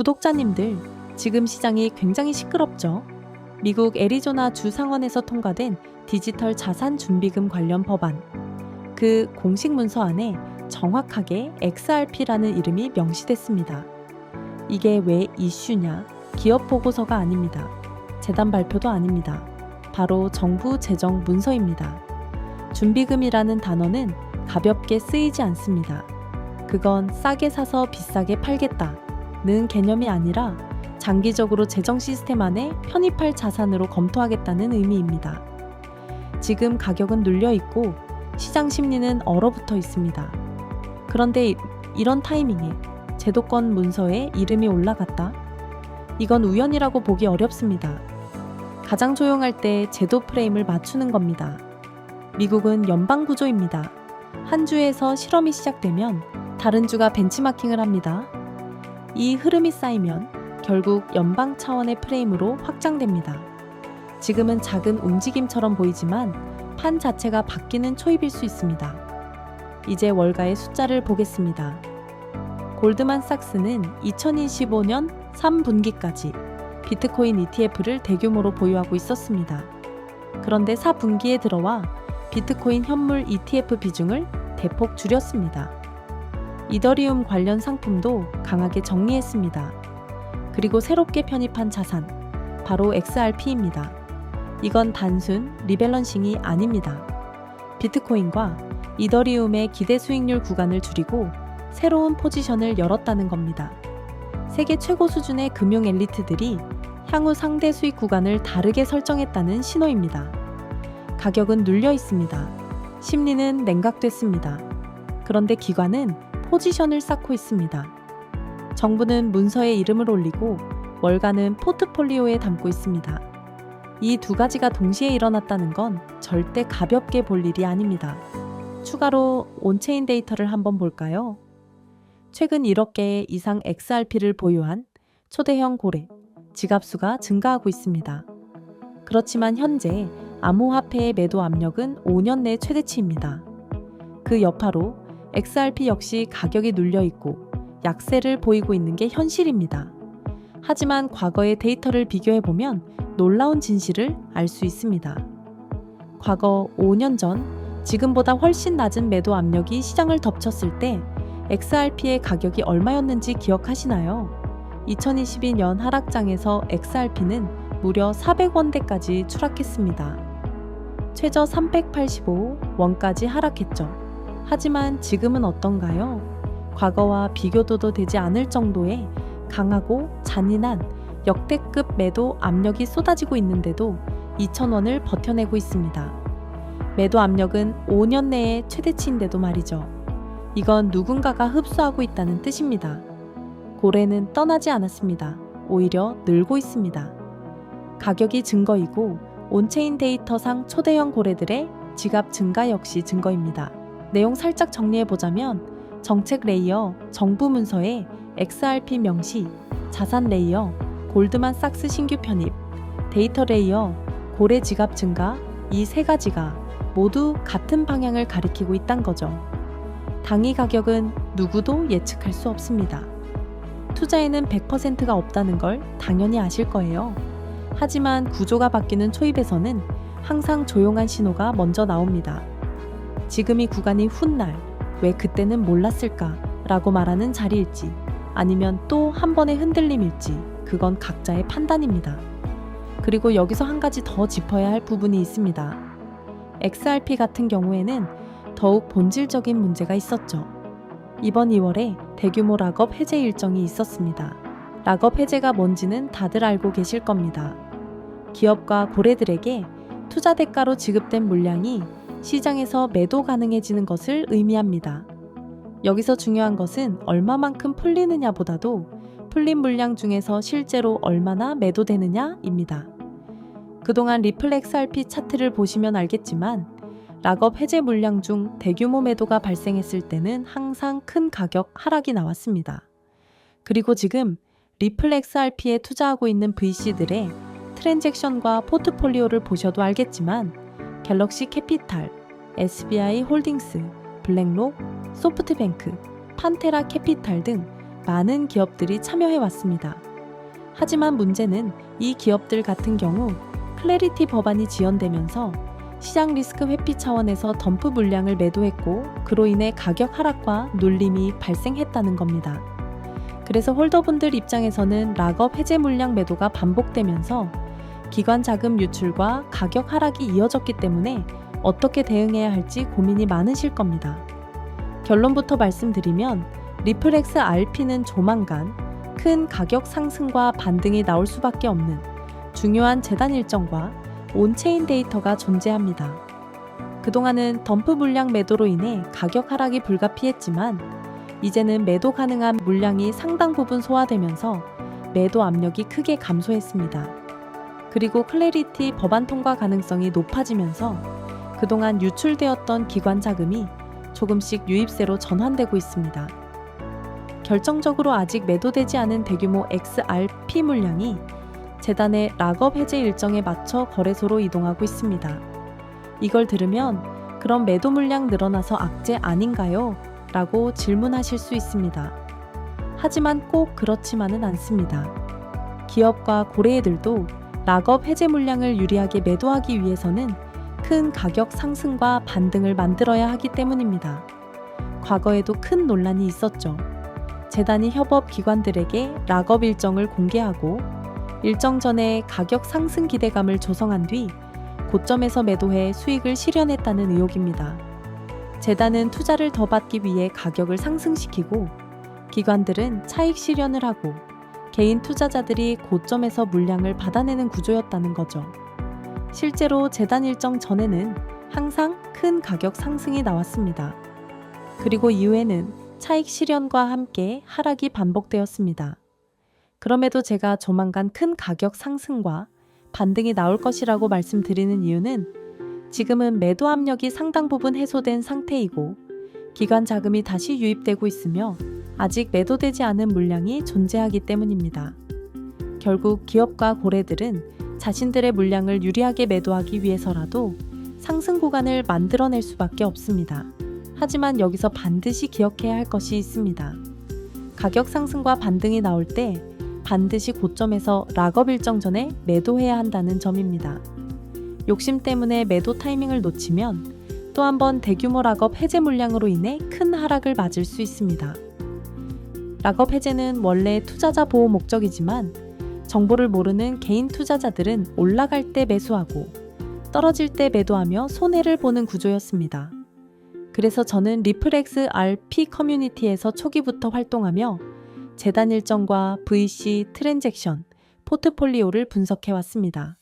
구독자님들, 지금 시장이 굉장히 시끄럽죠? 미국 애리조나 주 상원에서 통과된 디지털 자산 준비금 관련 법안. 그 공식 문서 안에 정확하게 XRP라는 이름이 명시됐습니다. 이게 왜 이슈냐? 기업 보고서가 아닙니다. 재단 발표도 아닙니다. 바로 정부 재정 문서입니다. 준비금이라는 단어는 가볍게 쓰이지 않습니다. 그건 싸게 사서 비싸게 팔겠다는 개념이 아니라 장기적으로 재정 시스템 안에 편입할 자산으로 검토하겠다는 의미입니다. 지금 가격은 눌려 있고 시장 심리는 얼어붙어 있습니다. 그런데 이런 타이밍에 제도권 문서에 이름이 올라갔다? 이건 우연이라고 보기 어렵습니다. 가장 조용할 때 제도 프레임을 맞추는 겁니다. 미국은 연방 구조입니다. 한 주에서 실험이 시작되면 다른 주가 벤치마킹을 합니다. 이 흐름이 쌓이면 결국 연방 차원의 프레임으로 확장됩니다. 지금은 작은 움직임처럼 보이지만 판 자체가 바뀌는 초입일 수 있습니다. 이제 월가의 숫자를 보겠습니다. 골드만삭스는 2025년 3분기까지 비트코인 ETF를 대규모로 보유하고 있었습니다. 그런데 4분기에 들어와 비트코인 현물 ETF 비중을 대폭 줄였습니다. 이더리움 관련 상품도 강하게 정리했습니다. 그리고 새롭게 편입한 자산, 바로 XRP입니다. 이건 단순 리밸런싱이 아닙니다. 비트코인과 이더리움의 기대 수익률 구간을 줄이고 새로운 포지션을 열었다는 겁니다. 세계 최고 수준의 금융 엘리트들이 향후 상대 수익 구간을 다르게 설정했다는 신호입니다. 가격은 눌려 있습니다. 심리는 냉각됐습니다. 그런데 기관은 포지션을 쌓고 있습니다. 정부는 문서에 이름을 올리고 월가는 포트폴리오에 담고 있습니다. 이 두 가지가 동시에 일어났다는 건 절대 가볍게 볼 일이 아닙니다. 추가로 온체인 데이터를 한번 볼까요? 최근 1억 개 이상 XRP를 보유한 초대형 고래, 지갑수가 증가하고 있습니다. 그렇지만 현재 암호화폐의 매도 압력은 5년 내 최대치입니다. 그 여파로 XRP 역시 가격이 눌려 있고 약세를 보이고 있는 게 현실입니다. 하지만 과거의 데이터를 비교해보면 놀라운 진실을 알 수 있습니다. 과거 5년 전 지금보다 훨씬 낮은 매도 압력이 시장을 덮쳤을 때 XRP의 가격이 얼마였는지 기억하시나요? 2022년 하락장에서 XRP는 무려 400원대까지 추락했습니다. 최저 385원까지 하락했죠. 하지만 지금은 어떤가요? 과거와 비교도 되지 않을 정도의 강하고 잔인한 역대급 매도 압력이 쏟아지고 있는데도 2,000원을 버텨내고 있습니다. 매도 압력은 5년 내의 최대치인데도 말이죠. 이건 누군가가 흡수하고 있다는 뜻입니다. 고래는 떠나지 않았습니다. 오히려 늘고 있습니다. 가격이 증거이고 온체인 데이터상 초대형 고래들의 지갑 증가 역시 증거입니다. 내용 살짝 정리해보자면 정책 레이어, 정부 문서에 XRP 명시, 자산 레이어, 골드만삭스 신규 편입, 데이터 레이어, 고래 지갑 증가, 이 세 가지가 모두 같은 방향을 가리키고 있단 거죠. 당위 가격은 누구도 예측할 수 없습니다. 투자에는 100%가 없다는 걸 당연히 아실 거예요. 하지만 구조가 바뀌는 초입에서는 항상 조용한 신호가 먼저 나옵니다. 지금 이 구간이 훗날 왜 그때는 몰랐을까 라고 말하는 자리일지 아니면 또 한 번의 흔들림일지 그건 각자의 판단입니다. 그리고 여기서 한 가지 더 짚어야 할 부분이 있습니다. XRP 같은 경우에는 더욱 본질적인 문제가 있었죠. 이번 2월에 대규모 락업 해제 일정이 있었습니다. 락업 해제가 뭔지는 다들 알고 계실 겁니다. 기업과 고래들에게 투자 대가로 지급된 물량이 시장에서 매도 가능해지는 것을 의미합니다. 여기서 중요한 것은 얼마만큼 풀리느냐 보다도 풀린 물량 중에서 실제로 얼마나 매도되느냐입니다. 그동안 리플 XRP 차트를 보시면 알겠지만 락업 해제 물량 중 대규모 매도가 발생했을 때는 항상 큰 가격 하락이 나왔습니다. 그리고 지금 리플 XRP에 투자하고 있는 VC들의 트랜잭션과 포트폴리오를 보셔도 알겠지만 갤럭시 캐피탈, SBI 홀딩스, 블랙록, 소프트뱅크, 판테라 캐피탈 등 많은 기업들이 참여해 왔습니다. 하지만 문제는 이 기업들 같은 경우 클래리티 법안이 지연되면서 시장 리스크 회피 차원에서 덤프 물량을 매도했고 그로 인해 가격 하락과 눌림이 발생했다는 겁니다. 그래서 홀더분들 입장에서는 락업 해제 물량 매도가 반복되면서 기관 자금 유출과 가격 하락이 이어졌기 때문에 어떻게 대응해야 할지 고민이 많으실 겁니다. 결론부터 말씀드리면 리플 XRP는 조만간 큰 가격 상승과 반등이 나올 수밖에 없는 중요한 재단 일정과 온체인 데이터가 존재합니다. 그동안은 덤프 물량 매도로 인해 가격 하락이 불가피했지만 이제는 매도 가능한 물량이 상당 부분 소화되면서 매도 압력이 크게 감소했습니다. 그리고 클래리티 법안 통과 가능성이 높아지면서 그동안 유출되었던 기관 자금이 조금씩 유입세로 전환되고 있습니다. 결정적으로 아직 매도되지 않은 대규모 XRP 물량이 재단의 락업 해제 일정에 맞춰 거래소로 이동하고 있습니다. 이걸 들으면 그럼 매도 물량 늘어나서 악재 아닌가요? 라고 질문하실 수 있습니다. 하지만 꼭 그렇지만은 않습니다. 기업과 고래애들도 락업 해제 물량을 유리하게 매도하기 위해서는 큰 가격 상승과 반등을 만들어야 하기 때문입니다. 과거에도 큰 논란이 있었죠. 재단이 협업 기관들에게 락업 일정을 공개하고 일정 전에 가격 상승 기대감을 조성한 뒤 고점에서 매도해 수익을 실현했다는 의혹입니다. 재단은 투자를 더 받기 위해 가격을 상승시키고 기관들은 차익 실현을 하고 개인 투자자들이 고점에서 물량을 받아내는 구조였다는 거죠. 실제로 재단 일정 전에는 항상 큰 가격 상승이 나왔습니다. 그리고 이후에는 차익 실현과 함께 하락이 반복되었습니다. 그럼에도 제가 조만간 큰 가격 상승과 반등이 나올 것이라고 말씀드리는 이유는 지금은 매도 압력이 상당 부분 해소된 상태이고 기관 자금이 다시 유입되고 있으며 아직 매도되지 않은 물량이 존재하기 때문입니다. 결국 기업과 고래들은 자신들의 물량을 유리하게 매도하기 위해서라도 상승 구간을 만들어낼 수밖에 없습니다. 하지만 여기서 반드시 기억해야 할 것이 있습니다. 가격 상승과 반등이 나올 때 반드시 고점에서 락업 일정 전에 매도해야 한다는 점입니다. 욕심 때문에 매도 타이밍을 놓치면 또 한 번 대규모 락업 해제 물량으로 인해 큰 하락을 맞을 수 있습니다. 락업 해제는 원래 투자자 보호 목적이지만 정보를 모르는 개인 투자자들은 올라갈 때 매수하고 떨어질 때 매도하며 손해를 보는 구조였습니다. 그래서 저는 리플 XRP 커뮤니티에서 초기부터 활동하며 재단 일정과 VC 트랜잭션, 포트폴리오를 분석해왔습니다.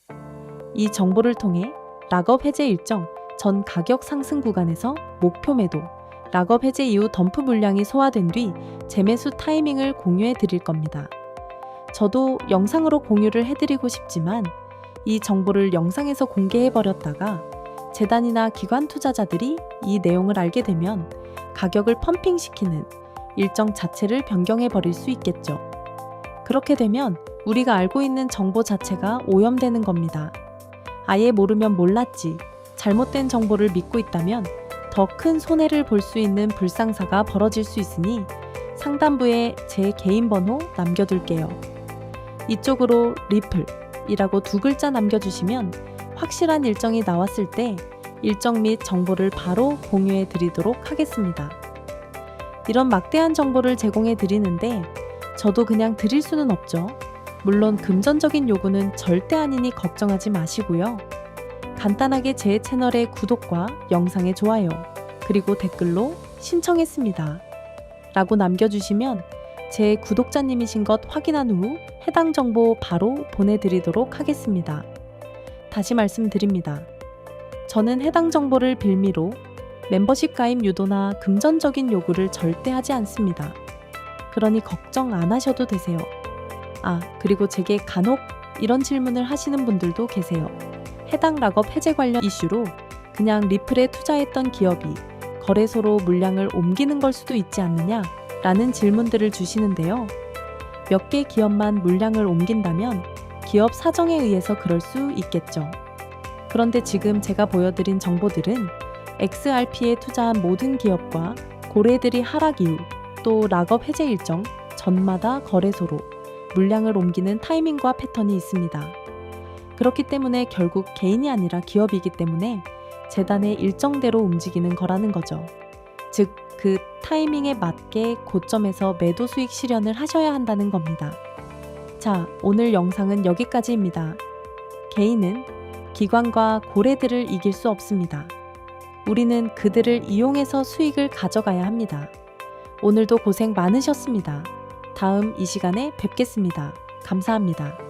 이 정보를 통해 락업 해제 일정 전 가격 상승 구간에서 목표 매도, 락업 해제 이후 덤프 물량이 소화된 뒤 재매수 타이밍을 공유해 드릴 겁니다. 저도 영상으로 공유를 해드리고 싶지만 이 정보를 영상에서 공개해버렸다가 재단이나 기관 투자자들이 이 내용을 알게 되면 가격을 펌핑시키는 일정 자체를 변경해버릴 수 있겠죠. 그렇게 되면 우리가 알고 있는 정보 자체가 오염되는 겁니다. 아예 모르면 몰랐지, 잘못된 정보를 믿고 있다면 더 큰 손해를 볼 수 있는 불상사가 벌어질 수 있으니 상단부에 제 개인 번호 남겨둘게요. 이쪽으로 리플이라고 2글자 남겨주시면 확실한 일정이 나왔을 때 일정 및 정보를 바로 공유해 드리도록 하겠습니다. 이런 막대한 정보를 제공해 드리는데 저도 그냥 드릴 수는 없죠. 물론 금전적인 요구는 절대 아니니 걱정하지 마시고요. 간단하게 제 채널의 구독과 영상의 좋아요, 그리고 댓글로 신청했습니다 라고 남겨주시면 제 구독자님이신 것 확인한 후 해당 정보 바로 보내드리도록 하겠습니다. 다시 말씀드립니다. 저는 해당 정보를 빌미로 멤버십 가입 유도나 금전적인 요구를 절대 하지 않습니다. 그러니 걱정 안 하셔도 되세요. 그리고 제게 간혹 이런 질문을 하시는 분들도 계세요. 해당 락업 해제 관련 이슈로 그냥 리플에 투자했던 기업이 거래소로 물량을 옮기는 걸 수도 있지 않느냐 라는 질문들을 주시는데요. 몇 개 기업만 물량을 옮긴다면 기업 사정에 의해서 그럴 수 있겠죠. 그런데 지금 제가 보여드린 정보들은 XRP에 투자한 모든 기업과 고래들이 하락 이후 또 락업 해제 일정 전마다 거래소로 물량을 옮기는 타이밍과 패턴이 있습니다. 그렇기 때문에 결국 개인이 아니라 기업이기 때문에 재단의 일정대로 움직이는 거라는 거죠. 즉, 그 타이밍에 맞게 고점에서 매도 수익 실현을 하셔야 한다는 겁니다. 자, 오늘 영상은 여기까지입니다. 개인은 기관과 고래들을 이길 수 없습니다. 우리는 그들을 이용해서 수익을 가져가야 합니다. 오늘도 고생 많으셨습니다. 다음 이 시간에 뵙겠습니다. 감사합니다.